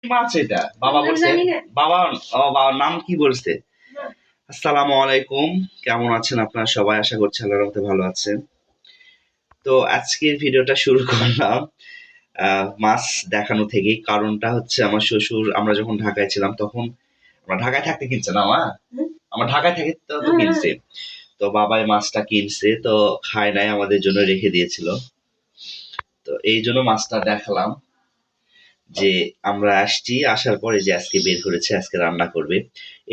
মাছ এটা বাবা বলছে বাবা বাবার নাম কি বলছে? আসসালামু আলাইকুম, কেমন আছেন আপনারা সবাই? আশা করছি আল্লাহর রহমতে ভালো আছেন। তো আজকের ভিডিওটা শুরু করলাম মাছ দেখানো থেকে। কারণটা হচ্ছে আমার শ্বশুর, আমরা যখন ঢাকায় ছিলাম তখন, আমরা ঢাকায় থাকতে কিনছে না আমার ঢাকায় থেকে তো কিনছে। তো বাবাই মাছটা কিনছে, তো খায় নাই, আমাদের জন্য রেখে দিয়েছিল। তো এই জন্য মাছটা দেখালাম যে আমরা আসছি, আসার পরে যে আজকে বের করেছে, আজকে রান্না করবে।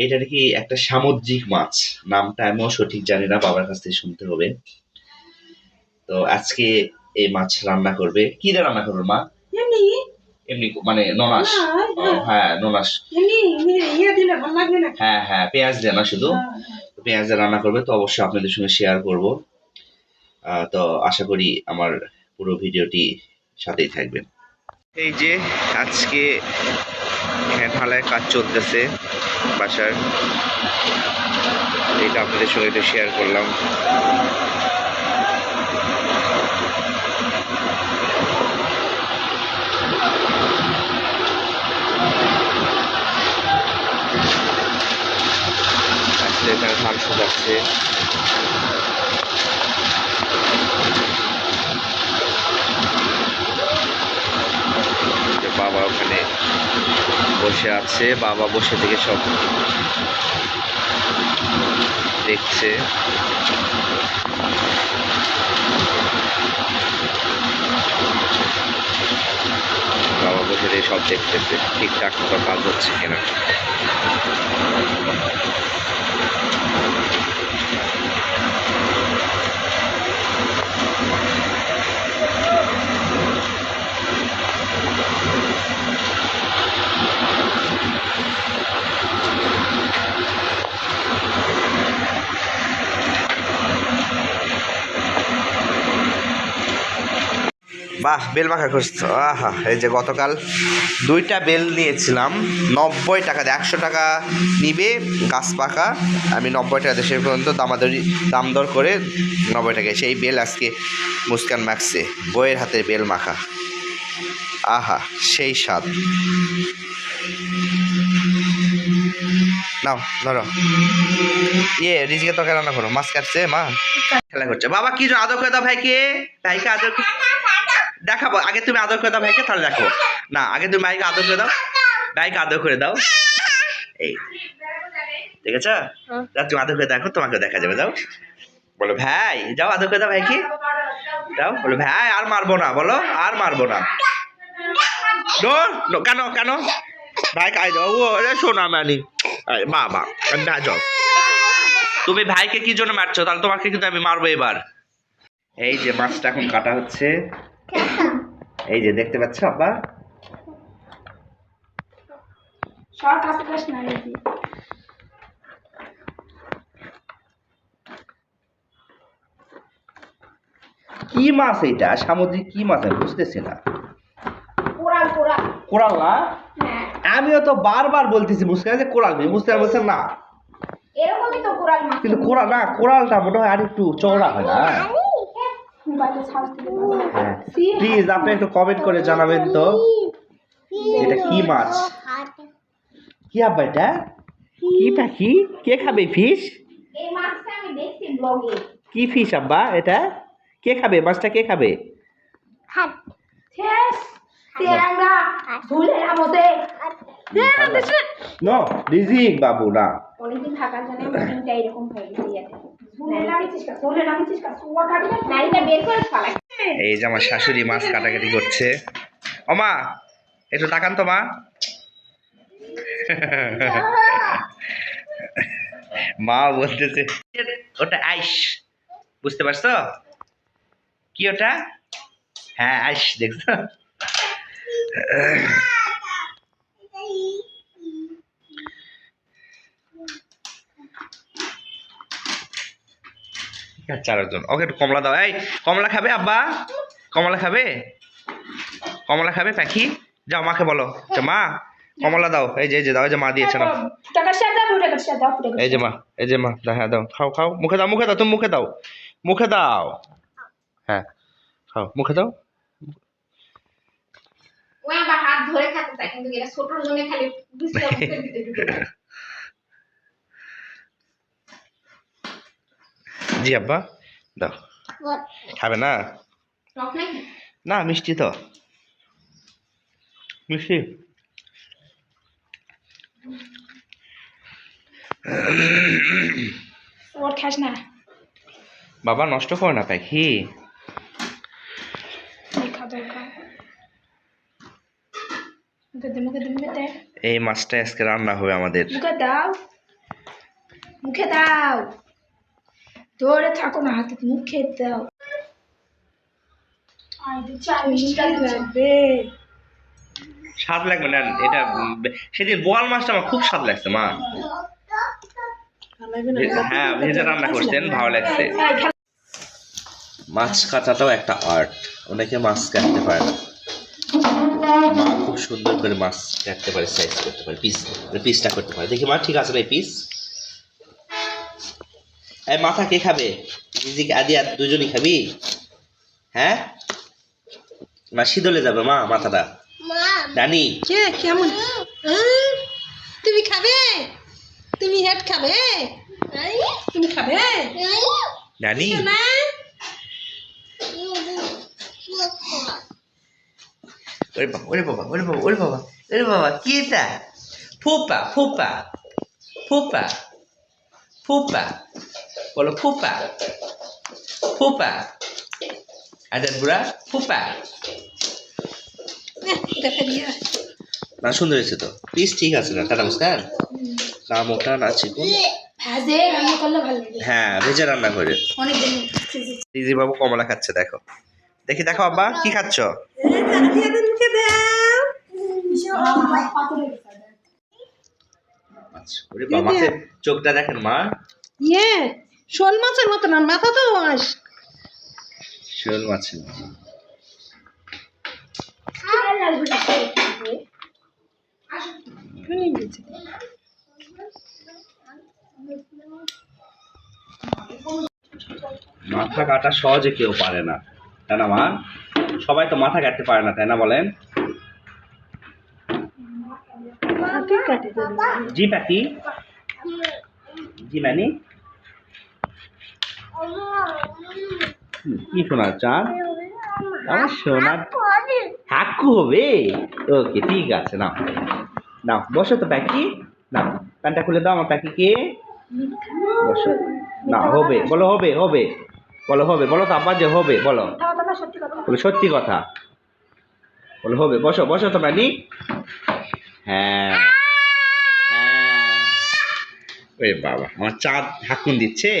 এটা নাকি একটা সামুদ্রিক মাছ, নামটা আমিও সঠিক জানি না, বাবার কাছ থেকে শুনতে হবে। তো আজকে এই মাছ রান্না করবে। কি দিয়ে রান্না করবে মা? এমনি মানে ননাস? হ্যাঁ ননাস। হ্যাঁ হ্যাঁ, পেঁয়াজ দিয়ে না, শুধু পেঁয়াজ দিয়ে রান্না করবে। তো অবশ্যই আপনাদের সঙ্গে শেয়ার করব। তো আশা করি আমার পুরো ভিডিওটি সাথেই থাকবেন। এই যে আজকে ঢালাইয়ের কাজ চলতেছে বাসার, এটা আপনাদের সঙ্গে একটু শেয়ার করলাম। আসলে এখানে ধান শুকাচ্ছে। বাবা ওখানে বসে আছে, বাবা বসে থেকে সব দেখছে। বাবা বসে থেকে সব দেখতেছে ঠিকঠাক মতো কাজ হচ্ছে কিনা। বাহ, বেল মাখা খুঁজতো। আহা, এই যে গতকাল 2টা বেল নিয়েছিলাম 90 টাকা দিয়ে। 100 টাকা নিবে গাছ পাকা, আমি 90 টাকা দিয়ে সে পর্যন্ত দাম দর করে 90 টাকায় সেই বেল আজকে মুস্কান মাখছে। বইয়ের হাতে বেল মাখা, আহা সেই স্বাদ। নাও ধরো, রিজিকে তরকারি রান্না করো। মাছ কাটছে মা, খেলা করছে। বাবা কি আদর করে দাও ভাইকে, ভাইকে আদর দেখাবো। আগে তুমি আদর করে দাও ভাইকে, তাহলে দেখো। না, আগে তুমি ভাইকে আদর করে দাও, ভাইকে আদর করে দাও। এই ঠিক আছে, তুমি আদর করে দেখো, তোমাকে দেখা যাবে। দাও, বলো ভাই, যাও আদর করে দাও ভাইকে, দাও। বলো ভাই আর মারবো না, বলো আর মারবো না। কেন কেন ভাই খাই দাও। ও শোনা মানি বাবা, যাও। তুমি ভাইকে কি জন্য মারছো? তাহলে তোমাকে কিন্তু আমি মারবো এবার। এই যে মাছটা এখন কাটা হচ্ছে, এই যে দেখতে পাচ্ছ আব্বা। কি মাছ এটা? সামুদ্রিক কি মাছ আমি বুঝতেছি না। কোরাল না? আমিও তো বারবার বলতেছি বুঝতে যে কোরাল নেই, বুঝতে বলছেন না। এরকমই তো কোরাল মাছ, কিন্তু কোরাল না, কোরালটা মনে হয় আর একটু চওড়া হয় না। প্লিজ আপনি একটু কমেন্ট করে জানাবেন তো এটা কি মাছ। কি আব্বা এটা? কি পাখি? কে খাবে ফিশ? এই মাছটা আমি দেখছি ব্লগে। কি ফিশ আব্বা এটা? কে খাবে মাছটা? কে খাবে? নো রিজিক বাবু না। অনেকদিন থাকার জন্য তিনটা এরকম হয়ে গেছে। এই যে আমার শাশুড়ি মাছ কাটাকাটি করছে। ও মা, একটু তাকান তো মা। মা বলতেছে ওটা আইস, বুঝতে পারছো কি ওটা? হ্যাঁ আইস, দেখছো? চারজন। ওকে একটু কমলা দাও। এই কমলা খাবে আব্বা? কমলা খাবে? কমলা খাবে পাখি? যাও মাকে বলো যে মা কমলা দাও। এই যে দাও, এই যে মা দিয়েছে না। এই যে মা, এই যে মা, হ্যাঁ দাও, খাও খাও, মুখে দাও, মুখে দাও, তুমি মুখে দাও, মুখে দাও। হ্যাঁ খাও, মুখে দাও। হাত ধরে খেতে চায়, কিন্তু এটা ছোটর জন্য খালি বুঝতে বুঝতে দিতে ঢুকে যায়। জি আব্বা দাও। খাবে না? টক নাকি? না মিষ্টি তো, মিষ্টি। ওর খাস না? বাবা নষ্ট করো না পাখি। এই মাছটা আজকে রান্না হবে আমাদের। মুখে দাও, মুখে দাও, ধরে থাকো না হাতে, মুখে দাও। স্বাদ লাগবে না এটা। সেদিন বোয়াল মাছটা আমার খুব স্বাদ লাগছে মা। হ্যাঁ ভেজে রান্না করছেন, ভালো লাগছে। মাছ কাটাটাও একটা আর্ট, অনেকে মাছ কাটতে পারে না। মা খুব সুন্দর করে মাছ কাটতে পারে, সাইজ করতে পারে, পিসটা করতে পারে। দেখি মা ঠিক আছে না এই পিস? এই মাথা কে খাবে? রিজিক আদিয়া দুজনই খাবি? হ্যাঁ না শীতলে যাবে মা মাথাটা? রানী কে কেমন? তুমি খাবে? তুমি হেড খাবে? তুমি খাবে রানী না? ওরে বাবা ওরে বাবা ওরে বাবা ওরে বাবা ওরে বাবা কি এটা? ফুপা ফুপা ফুপা ফুপা বলো ফুপা ফুপা। আজাদ বুড়া ফুপা। দেখে দিয়ে না সুন্দর হয়েছে তো, পিস ঠিক আছে না? টাটা মুস্কান না মোটা না চিকুন। ভাজে রান্না করলে ভালো লাগে। হ্যাঁ ভেজে রান্না করে। অনেক দিন দিদি বাবু কমলা খাচ্ছে, দেখো দেখি দেখো আব্বা কি খাচ্ছ? আচ্ছা ওরে বাবা মাছের চোখটা দেখেন মা। ইয়ে শোল মাছের মতো না, মাথা তো মাছ। শোল মাছের মতো। মাথা কাটা সহজে কেউ পারে না, তাই না মা? সবাই তো মাথা কাটতে পারে না, তাই না বলেন? জি পাখি জি নানি কি শোনার চান? আমার সোনার হাক্কু হবে। ওকে ঠিক আছে, নাও নাও বসো তো পাখি। নাও প্যান্টটা খুলে দাও আমার পাখিকে। বসো না হবে বলো, হবে হবে বলো, হবে বলো তো আব্বা যে হবে বলো, বলো সত্যি কথা বলো, হবে। বসো বসো তো রানী। হ্যাঁ হ্যাঁ ওরে বাবা আমার চাঁদ হাকুন দিচ্ছে।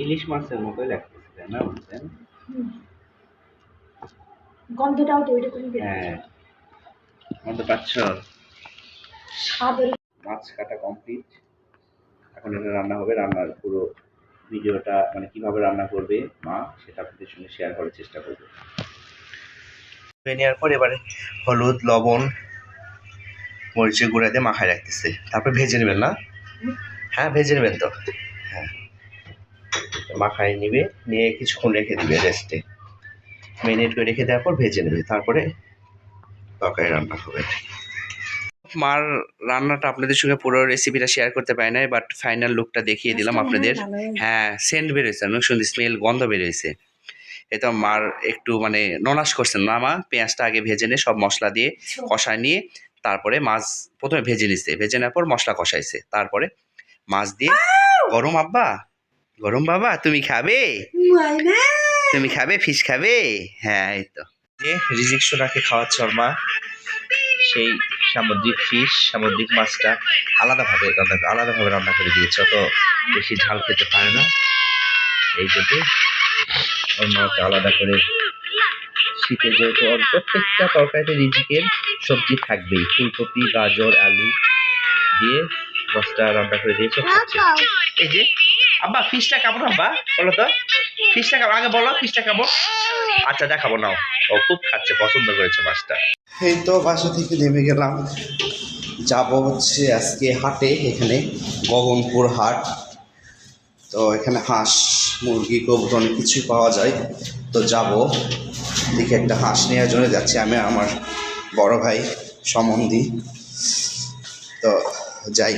ইলিশ মাছের মতোই লাগতেছে তাই না বলছেন? গন্ধটাও তো ওইরকম। হ্যাঁ গন্ধ পাচ্ছ? স্বাদের মাছ কাটা কমপ্লিট, এখন এটা রান্না হবে। রান্নার পুরো ভিডিওটা মানে কিভাবে রান্না করবে মা সেটা আপনাদের সঙ্গে শেয়ার করার চেষ্টা করবে। নেওয়ার পর এবারে হলুদ লবণ মরিচের গুঁড়া দিয়ে মাখায় রাখতেছে, তারপর ভেজে নেবেন না? হ্যাঁ ভেজে নেবেন তো। হ্যাঁ মাখায় নিবে, নিয়ে কিছুক্ষণ রেখে দিবে রেস্টে, মেরিনেট করে রেখে দেওয়ার পর ভেজে নেবে, তারপরে তরকারি রান্না হবে। মার রান্নাটা আপনাদের সঙ্গে পুরো রেসিপিটা শেয়ার করতে পারি নাই, বাট ফাইনাল লুকটা দেখিয়ে দিলাম আপনাদের। হ্যাঁ সেন্ট বেরোয়েছে, অনেক সুন্দর স্মেল, গন্ধ বেরোয়েছে। এটা মার একটু মানে ননাস করছেন না মা, পেঁয়াজটা আগে ভেজে নিয়ে সব মশলা দিয়ে কষায় নিয়ে তারপরে মাছ প্রথমে ভেজে নিচ্ছে, ভেজে নেওয়ার পর মশলা কষাইছে, তারপরে মাছ দিয়ে। গরম আব্বা গরম বাবা তুমি খাবে? তুমি খাবে ফিশ খাবে? হ্যাঁ এই তো যে রিজিক সোনাকে খাওয়াচ্ছে ওর মা সেই সামুদ্রিক ফিশ, সামুদ্রিক মাছটা আলাদাভাবে রান্না করে দিয়েছে, অত বেশি ঝাল খেতে পারে না, এই জন্য ওর মাকে আলাদা করে শীতে যেহেতু ওর প্রত্যেকটা তরকারিতে রিজিকের সবজি থাকবেই, ফুলকপি গাজর আলু দিয়ে মাছটা রান্না করে দিয়েছে। এই যে আব্বা ফিশটা কেমন আব্বা বলো তো? ফিশটা খাবো আগে বলো, ফিশটা খাবো। আচ্ছা দেখাবো নাও, ও খুব খাচ্ছে, পছন্দ করেছে মাছটা। এই তো বাসা থেকে নেমে গেলাম, যাব হচ্ছে আজকে হাটে, এখানে গগনপুর হাট। তো এখানে হাঁস মুরগি কবুতর অনেক কিছুই পাওয়া যায়। তো যাব দেখি, একটা হাঁস নেওয়ার জন্য যাচ্ছি আমি, আমার বড় ভাই সম্বন্ধী। তো যাই,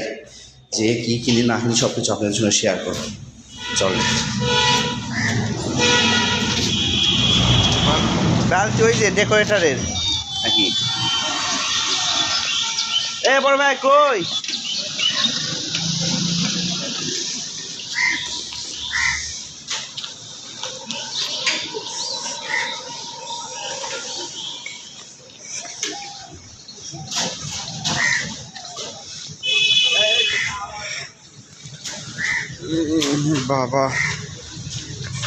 যে কী কিনি না কিনি সব কিছু আপনাদের জন্য শেয়ার করবো। চল ডালছি ওই যে ডেকোরেটারের নাকি। এ বড় ভাই কই? বাবা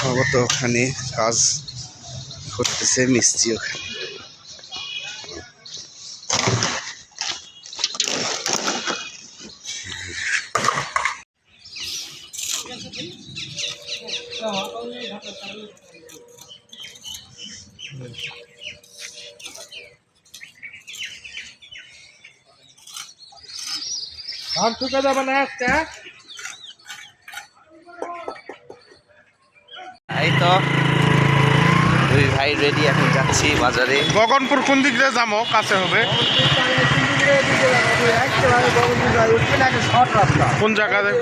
বাবা তো ওখানে কাজ করতেছে, মিস্ত্রি ওখানে। ধান শুকা যাবে না একটা। এই তো দুই ভাই রেডি, এখন যাচ্ছি বাজারে। গগনপুর কোন দিক দিয়ে যাবো? কাছে হবে কোন জায়গায়?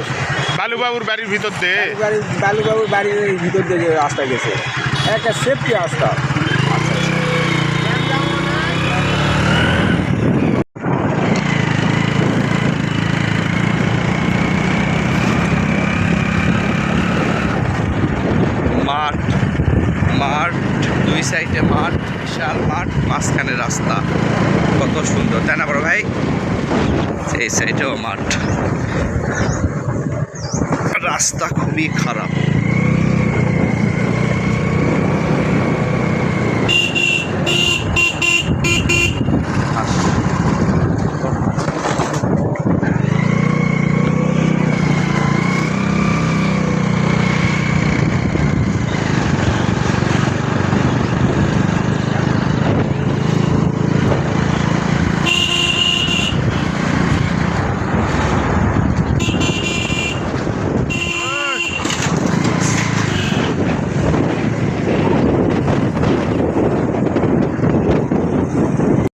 বালুবাবুর বাড়ির ভিতর দিয়ে। বালুবাবুর বাড়ির ভিতর দিয়ে যে রাস্তা গেছে, একটা সেফটি রাস্তা। মাঠ মাঠ, দুই সাইডে মাঠ, বিশাল মাঠ, মাঝখানে রাস্তা, কত সুন্দর তাই না বড় ভাই? এই সাইডেও মাঠ, রাস্তা খুবই খারাপ।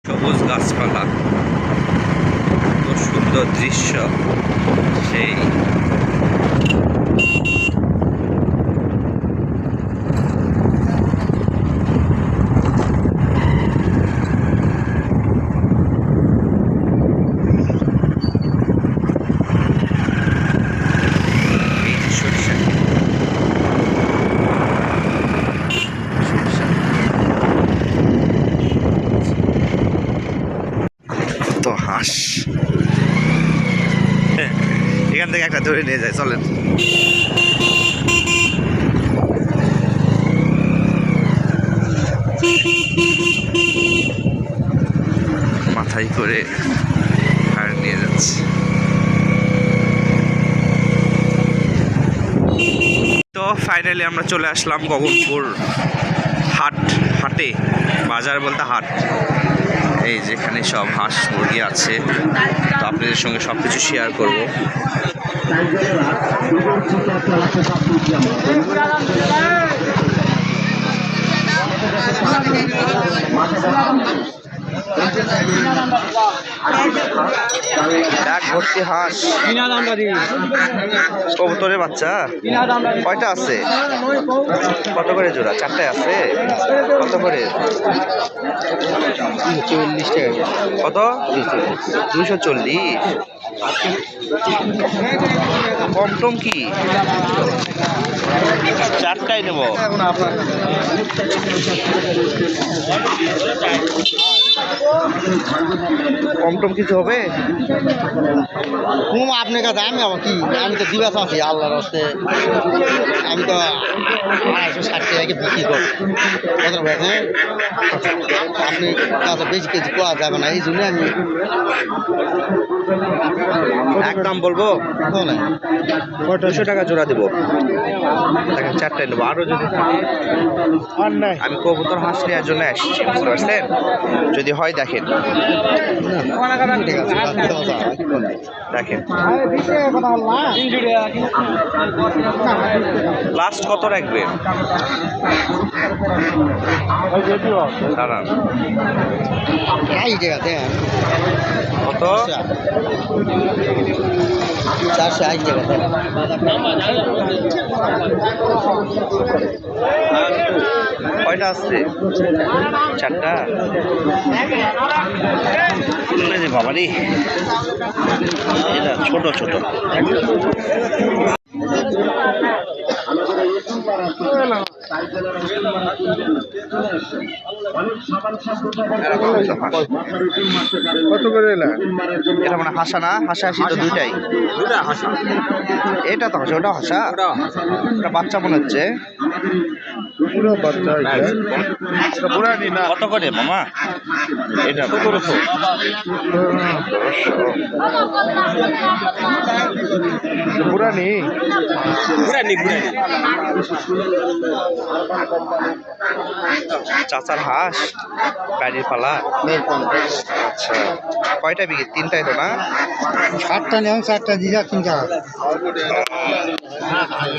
সবুজ গাছপালা, কত সুন্দর দৃশ্য সেই। তো হাঁস এখান থেকে একটা ধরে নিয়ে যায়, চলেন। মাথায় করে আর নিয়ে যাচ্ছে। তো ফাইনালি আমরা চলে আসলাম গগনপুর হাটে, বাজার বলতে হাট। এই যেখানে সব হাঁস মুরগি আছে, তো আপনাদের সঙ্গে সব কিছু শেয়ার করবো। এক ভর্তি হাঁস, কবুতরের বাচ্চা কয়টা আছে? কত করে জোড়া? চারটায় আছে। কত করে? 40 টাকা। কত? 240। কম টম কি? চারটাই নেব। কম টম কিছু হবে? ঘুম আপনার কাছে আমি আবার কি আমি তো দিবাস আছি আল্লাহর হস্তে আমি তো 260 টাকা বিক্রি করি কত ব্যাগে আপনি কাছে বেশি কেজি পাওয়া যাবে না এই জন্য আমি একদম বলবো না 200 টাকা জোড়া দেবো। দেখেন 4টাই নেবো, আরো যদি থাকে আমি কবুতর হাঁস নেওয়ার জন্য আসছি, বুঝতে পারছেন? যদি হয় দেখেন, ঠিক আছে দেখেন লাস্ট কত রাখবেন? দাঁড়ান, এই ঠিক আছে কত? 480 টাকা কয়টা আসছে? 4টা। বাবা রে, এটা ছোট ছোট। কত করে এলা? এটা মানে হাসা না? হাসা হাসি তো দুইটাই। এটা তো হাসা, ওটা হাসা, এটা বাচ্চা মনে হচ্ছে। পুরো বাচ্চা এটা পুরানি না? কত করে মামা এটা? 1500। পুরানি চাচার হাঁস গাড়ির পালা। আচ্ছা, কয়টা বিক্রি? 3টাই তো না? 7টা নেন 4টা দিয়ে 3 টাকা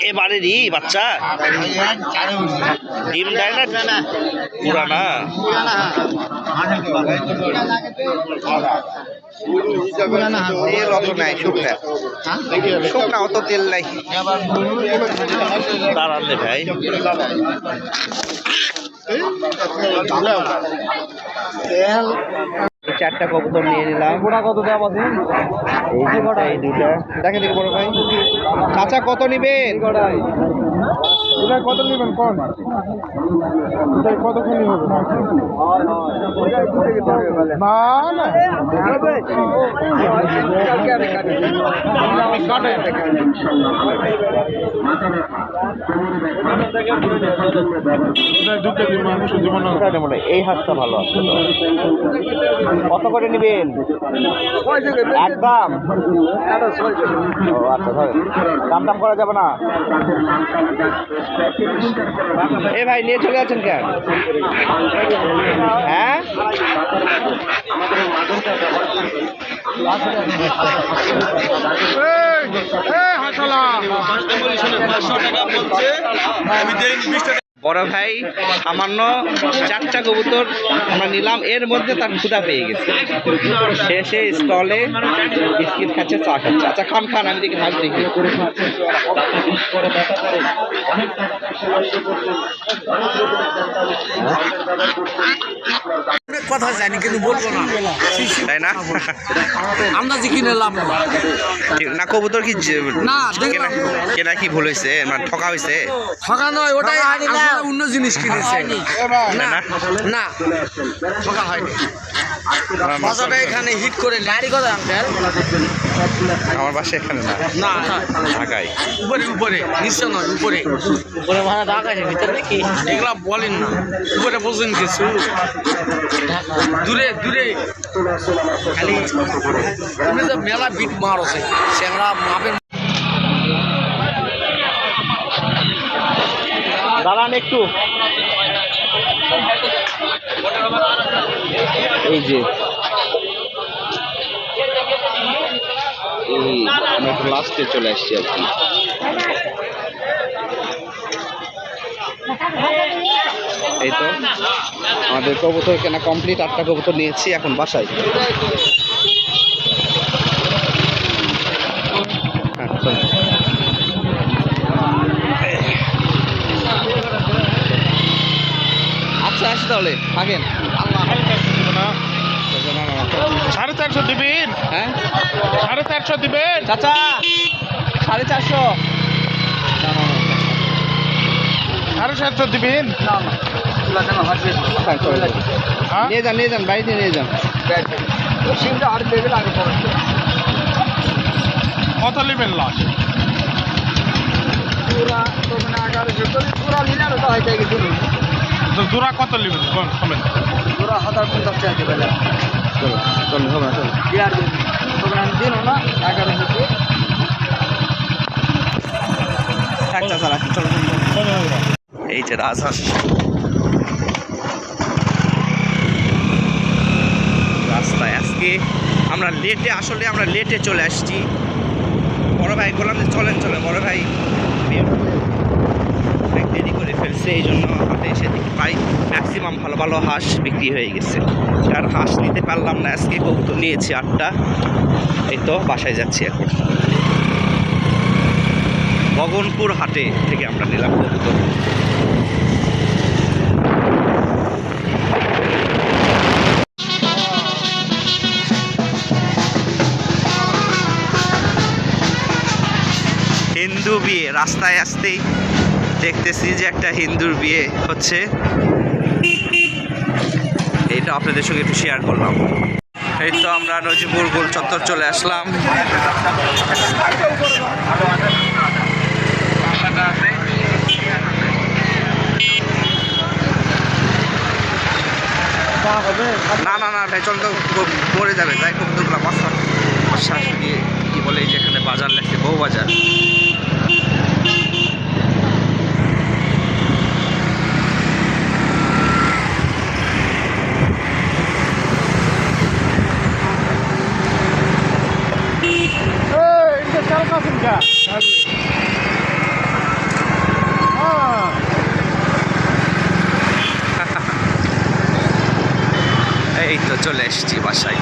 এবারেরই বাচ্চা ডিম দেয় না? পুরানা তেল অত নাই, শুকনা শুকনা, অত তেল নাই। দাঁড়ান রে ভাই, তেল 4টা কবুতর নিয়ে নিলাম। কত দাম আছে এই দুটা দেখেন দেখি বড় ভাই। চাচা কত নিবেন? কত নেবেন কোন? কতখানি হবে? না না এই হাঁসটা ভালো আছে তো। কত করে নিবেন? একদম। ও আচ্ছা, ধরেন দাম দাম করা যাবে না। এ ভাই নিয়ে চলে যাচ্ছেন কেন? হ্যাঁ, বড় ভাই সামান্য 4টা কবুতর আমরা নিলাম, এর মধ্যে তার ক্ষুধা পেয়ে গেছে। শেষে স্টলে বিস্কিট খাচ্ছে, চা খাচ্ছে। আচ্ছা খান খান, আমি দেখি হাঁস দেখি। কথা জানি কিন্তু বলবো না, তাই না? আমরা যে কিনে লাভ না, কবুতর কি না, দেখলাম কেনা কি ভুল হয়েছে? মানে ঠকা হয়েছে? ঠকা নয়, ওটাই অন্য জিনিস কিনেছে। না না ঠকা হয়নি। বাজারে এখানে হিট করে গাড়ি কথা আঙ্কেল আমার বাসা এখানে না, না ঢাকায়। উপরে উপরে নিশ্চয় নয়, উপরে উপরে ভাড়া ঢাকায় ভিতরে নাকি এগুলা বলেন না, উপরে বোঝেন কিছু দূরে দূরে খালি তুমি তো মেলা বিট মারছে সেগুলা মাপের। দাঁড়ান একটু, এই যে আমরা একটু লাস্টে চলে আসছি আর কি। এই তো আমাদের কবুতর কেনা কমপ্লিট, 8টা কবুতর নিয়েছি, এখন বাসায়। আচ্ছা আসি তাহলে, থাকেন। আল্লাহ 450 দিবেন? হ্যাঁ 450 দিবেন? চাচা 450। 750 দিবেন? হ্যাঁ? নিয়ে যান বাড়িতে নিয়ে যান। কত নেবেন লাশ? তো জোড়া কত নেবেন কমেন? চলুন হবে না, চলুন। একটা চালা, চলুন। এই যে রাজহাঁস রাস্তায় আজকে আমরা লেটে চলে আসছি। বড় ভাই বললাম যে চলেন বড় ভাই অনেক দেরি করে ফেলছে, এই জন্য হাটে এসে দেখি পাই ম্যাক্সিমাম ভালো ভালো হাঁস বিক্রি হয়ে গেছে। আর হাঁস নিতে পারলাম না আজকে, কবুতর নিয়েছি 8টা। এই তো বাসায় যাচ্ছি এখন। গগনপুর হাটে থেকে আমরা নিলাম কবুতর। হিন্দু বিয়ে, রাস্তায় আসতেই দেখতেছি যে একটা হিন্দুর বিয়ে হচ্ছে, এটা আপনাদের সঙ্গে একটু শেয়ার করলাম। এই তো আমরা নজিপুর গোল চত্বর চলে আসলাম। না ভাই, চল তো পড়ে যাবে, যাই কবুতরগুলো মশা শাশুড়ি কি বলে, এই যে এখানে বাজার লাগছে, বউ বাজার। এই তো চলে এসেছি বাসায়।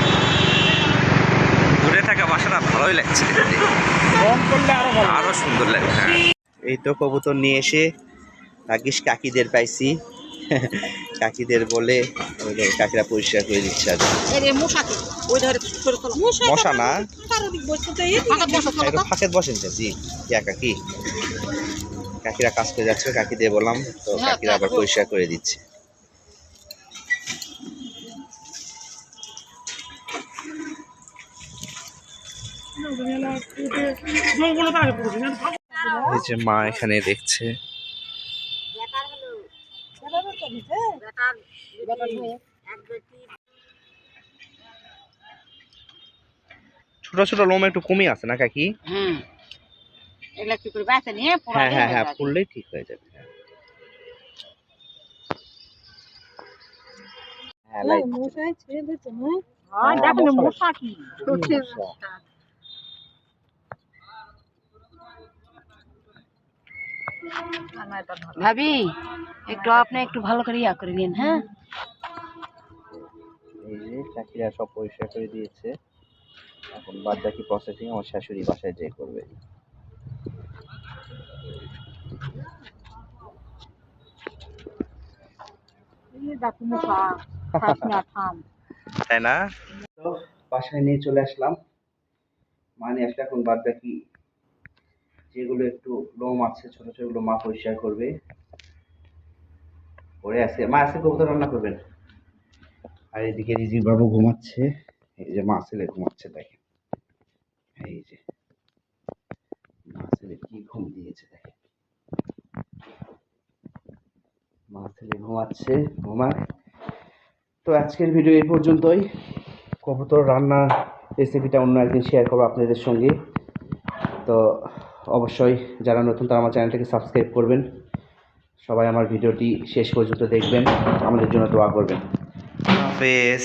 দূরে থাকা বাসাটা ভালোই লাগছে, আরো সুন্দর লাগে। হ্যাঁ, এই তো কবুতর নিয়ে এসে ভাগ্যিস কাকিদের পাইছি। কাকিদের বলে কাকিরা পরিষ্কার করে দিচ্ছে। আর মশা না, ফাঁকের বসেন জি কাকি, কাকিরা কাজ করে যাচ্ছে, কাকিদের বললাম তো কাকিরা আবার পরিষ্কার করে দিচ্ছে। এই যে মা এখানে দেখছে। ছোট ছোট লোম একটু কমই আছে না কাকি? হ্যাঁ ফুললেই ঠিক হয়ে যাবে। ভাবি একটু আপনি একটু ভালো করে ইয়া করে নিন। হ্যাঁ, এই যে কাকিরা সব পরিষ্কার করে দিয়েছে, এখন বাদ বাকি প্রসেসিং আমার শাশুড়ি বাসায় যেয়ে করবে। তাই না? তো বাসায় নিয়ে চলে আসলাম, মানে আসলে এখন বাদ বাকি যেগুলো একটু লোম আছে ছোট ছোটগুলো মা পরিষ্কার করবে। পরে আছে মা আছে কবুতর রান্না করবেন। আর এদিকে রিজির বাবু ঘুমাচ্ছে, এই যে মা ছেলে ঘুমাচ্ছে, দেখেন এই যে মা ছেলে কি ঘুম দিয়েছে দেখেন। মা ছেলে ঘুমাচ্ছে, ঘুমাক। তো আজকের ভিডিও এই পর্যন্তই। কবুতর রান্নার রেসিপিটা অন্য একদিন শেয়ার করবো আপনাদের সঙ্গে। তো অবশ্যই যারা নতুন তারা আমার চ্যানেলটাকে সাবস্ক্রাইব করবেন। সবাই আমার ভিডিওটি শেষ পর্যন্ত দেখবেন, আমাদের জন্য দোয়া করবেন। হাফেজ।